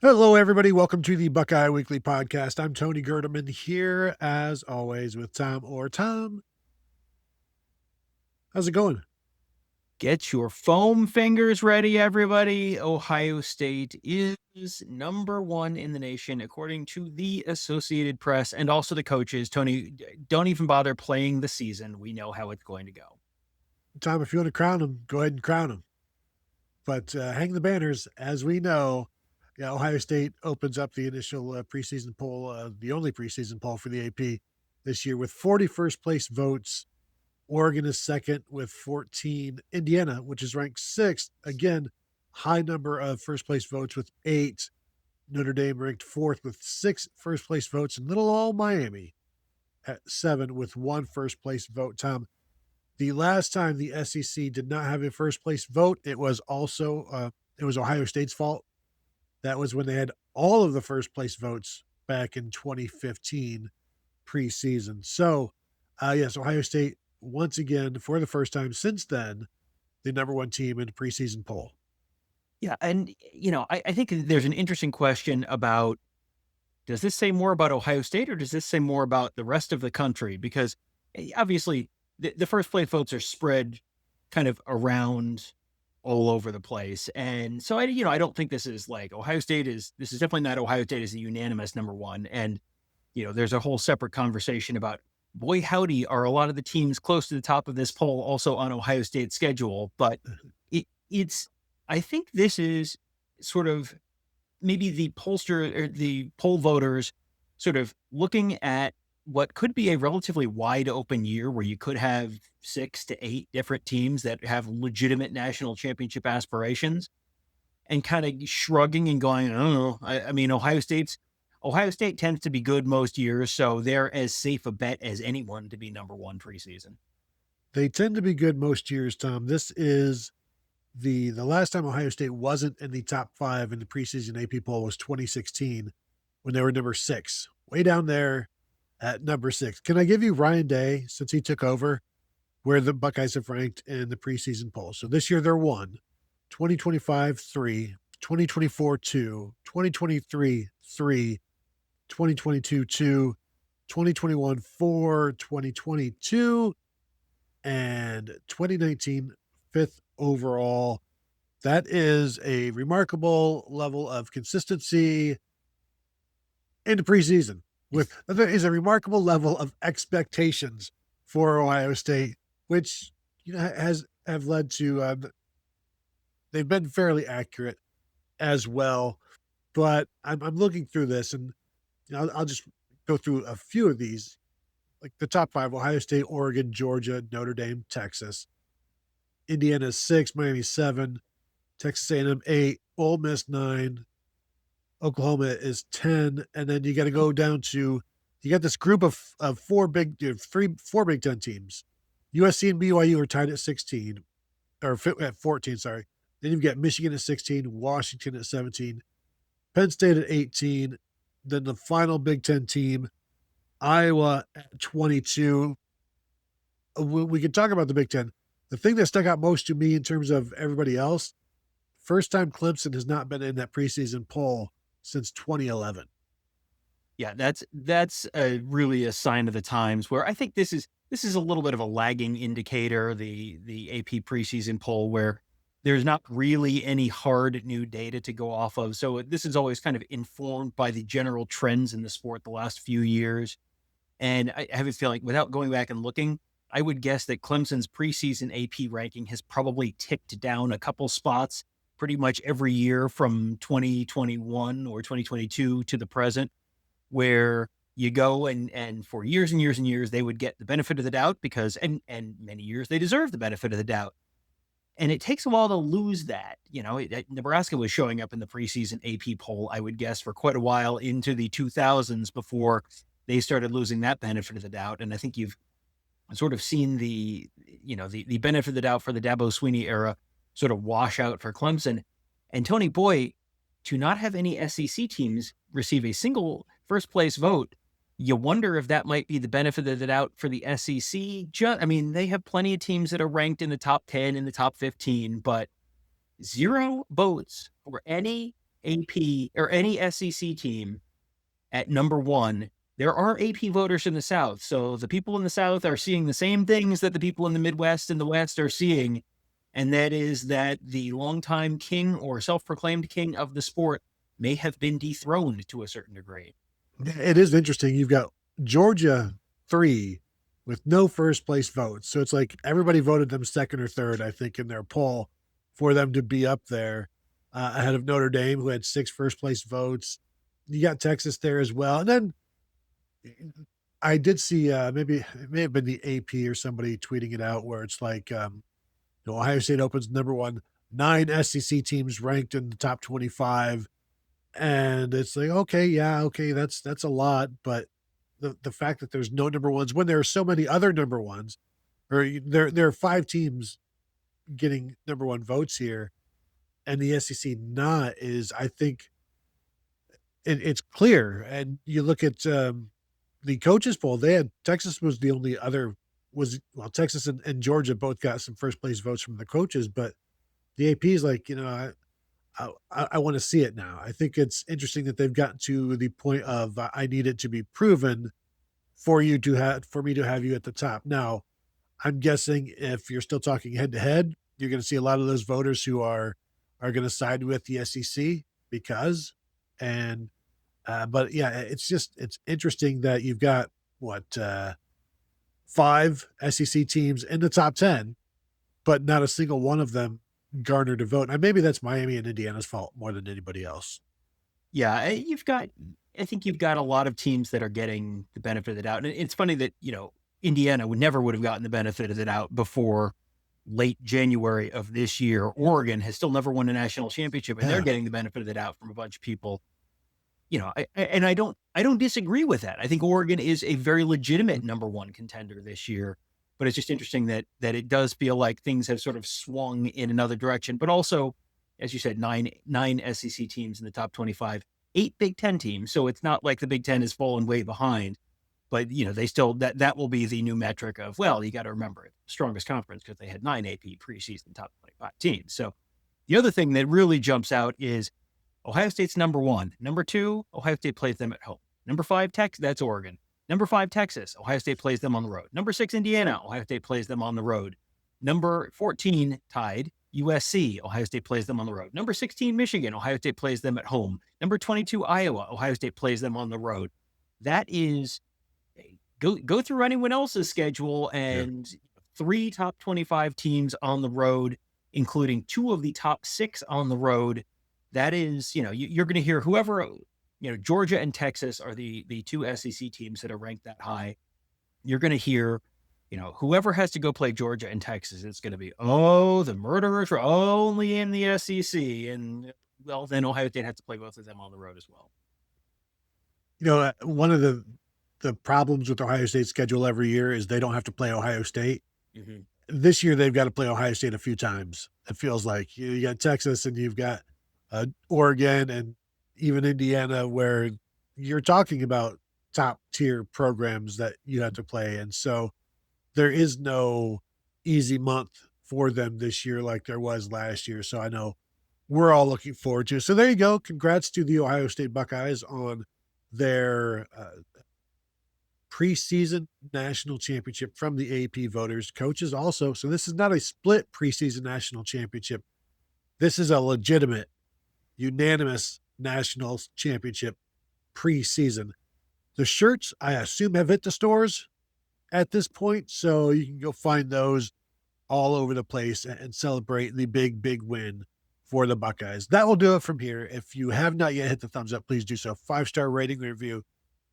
Hello, everybody. Welcome to the Buckeye Weekly Podcast. I'm Tony Gerdeman here, as always, with Tom Orr. Tom, how's it going? Get your foam fingers ready, everybody. Ohio State is number one in the nation, according to the Associated Press and also the coaches. Tony, don't even bother playing the season. We know how it's going to go. Tom, if you want to crown him, go ahead and crown him. But hang the banners. As we know, Ohio State opens up the initial preseason poll, the only preseason poll for the AP this year, with 41st place votes. Oregon is second with 14. Indiana, which is ranked sixth, again, high number of first place votes with 8. Notre Dame ranked fourth with 6 first place votes, and little old Miami at 7 with 1 first place vote. Tom, the last time the SEC did not have a first place vote, it was Ohio State's fault. That was when they had all of the first place votes back in 2015 preseason. So, yes, Ohio State once again, for the first time since then, the number one team in the preseason poll. Yeah. And, I think there's an interesting question about, does this say more about Ohio State or does this say more about the rest of the country? Because obviously the first place votes are spread kind of around all over the place. And so I don't think this is like this is definitely not Ohio State as a unanimous number one. And, there's a whole separate conversation about, boy, howdy, are a lot of the teams close to the top of this poll also on Ohio State's schedule. But I think this is sort of maybe the pollster or the poll voters sort of looking at what could be a relatively wide open year where you could have 6 to 8 different teams that have legitimate national championship aspirations and kind of shrugging and going, I don't know. I mean, Ohio State tends to be good most years, so they're as safe a bet as anyone to be number one preseason. They tend to be good most years, Tom. This is the last time Ohio State wasn't in the top 5 in the preseason AP poll was 2016 when they were number 6, way down there at number 6. Can I give you Ryan Day, since he took over, where the Buckeyes have ranked in the preseason poll? So this year they're 1, 2025, 3, 2024, 2, 2023, 3, 2022, 2, 2021, 4, 2022, and 2019, 5th overall. That is a remarkable level of consistency in the preseason. That is a remarkable level of expectations for Ohio State, which have led to they've been fairly accurate as well. But I'm looking through this, and I'll just go through a few of these, like the top 5: Ohio State, Oregon, Georgia, Notre Dame, Texas. Indiana 6, Miami 7, Texas A&M 8, Ole Miss 9, Oklahoma is 10, and then you got to go down to you got this group of four Big Ten teams. USC and BYU are tied at 16 or at 14. Sorry. Then you've got Michigan at 16, Washington at 17, Penn State at 18. Then the final Big Ten team, Iowa at 22. We can talk about the Big Ten. The thing that stuck out most to me in terms of everybody else, first time Clemson has not been in that preseason poll since 2011. Yeah, that's really a sign of the times where I think this is a little bit of a lagging indicator, the AP preseason poll, where there's not really any hard new data to go off of. So this is always kind of informed by the general trends in the sport the last few years. And I have a feeling, without going back and looking, I would guess that Clemson's preseason AP ranking has probably ticked down a couple spots pretty much every year from 2021 or 2022 to the present, where you go and for years and years and years, they would get the benefit of the doubt because, and many years they deserve the benefit of the doubt. And it takes a while to lose that. Nebraska was showing up in the preseason AP poll, I would guess, for quite a while into the 2000s before they started losing that benefit of the doubt. And I think you've sort of seen the benefit of the doubt for the Dabo Swinney era sort of wash out for Clemson. And Tony, boy, to not have any SEC teams receive a single first place vote, you wonder if that might be the benefit of the doubt for the SEC. They have plenty of teams that are ranked in the top 10, in the top 15, but 0 votes for any AP or any SEC team at number one, there are AP voters in the South. So the people in the South are seeing the same things that the people in the Midwest and the West are seeing. And that is that the longtime king or self-proclaimed king of the sport may have been dethroned to a certain degree. It is interesting. You've got Georgia 3 with no first place votes. So it's like everybody voted them second or third, I think, in their poll for them to be up there ahead of Notre Dame, who had 6 first place votes. You got Texas there as well. And then I did see maybe it may have been the AP or somebody tweeting it out where it's like, Ohio State opens number one, 9 SEC teams ranked in the top 25. And it's like, okay, yeah, okay, that's a lot. But the fact that there's no number ones when there are so many other number ones, or there are 5 teams getting number one votes here, and the SEC not is, I think it's clear. And you look at the coaches poll, they had Texas was the only other Texas and Georgia both got some first place votes from the coaches, but the AP is like, I want to see it now. I think it's interesting that they've gotten to the point of I need it to be proven for me to have you at the top. Now, I'm guessing if you're still talking head to head, you're going to see a lot of those voters who are going to side with the SEC because, and but yeah, it's interesting that you've got 5 SEC teams in the top 10, but not a single one of them garnered a vote. And maybe that's Miami and Indiana's fault more than anybody else. Yeah, I think you've got a lot of teams that are getting the benefit of the doubt. And it's funny that, Indiana would have gotten the benefit of the doubt before late January of this year. Oregon has still never won a national championship, and they're getting the benefit of the doubt from a bunch of people. I don't disagree with that. I think Oregon is a very legitimate number one contender this year, but it's just interesting that it does feel like things have sort of swung in another direction. But also, as you said, nine SEC teams in the top 25, 8 Big Ten teams. So it's not like the Big Ten has fallen way behind, but they still, that will be the new metric of, well, you got to remember it, strongest conference because they had 9 AP preseason top 25 teams. So the other thing that really jumps out is Ohio State's number 1. Number 2, Ohio State plays them at home. Number 5, Texas, that's Oregon. Number 5, Texas, Ohio State plays them on the road. Number 6, Indiana, Ohio State plays them on the road. Number 14, tied, USC, Ohio State plays them on the road. Number 16, Michigan, Ohio State plays them at home. Number 22, Iowa, Ohio State plays them on the road. That is, go through anyone else's schedule and 3 top 25 teams on the road, including 2 of the top 6 on the road. That is, you're going to hear whoever, Georgia and Texas are the 2 SEC teams that are ranked that high. You're going to hear, whoever has to go play Georgia and Texas, it's going to be, the murderers are only in the SEC. And, well, then Ohio State has to play both of them on the road as well. One of the problems with Ohio State's schedule every year is they don't have to play Ohio State. Mm-hmm. This year, they've got to play Ohio State a few times. It feels like you got Texas and you've got Oregon and even Indiana, where you're talking about top tier programs that you have to play. And so there is no easy month for them this year like there was last year. So I know we're all looking forward to it. So there you go. Congrats to the Ohio State Buckeyes on their preseason national championship from the AP voters. Coaches also. So this is not a split preseason national championship. This is a legitimate, unanimous national championship preseason. The shirts, I assume, have hit the stores at this point, so you can go find those all over the place and celebrate the big win for the Buckeyes. That will do it from here. If you have not yet hit the thumbs up, please do so. 5-star rating review,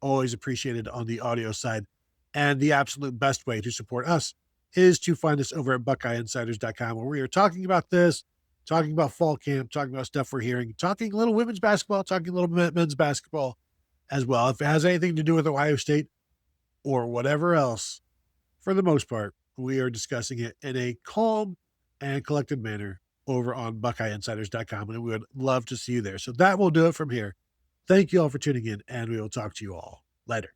always appreciated on the audio side. And the absolute best way to support us is to find us over at BuckeyeInsiders.com, where we are talking about this, talking about fall camp, talking about stuff we're hearing, talking a little women's basketball, talking a little men's basketball as well. If it has anything to do with Ohio State or whatever else, for the most part, we are discussing it in a calm and collected manner over on BuckeyeInsiders.com, and we would love to see you there. So that will do it from here. Thank you all for tuning in, and we will talk to you all later.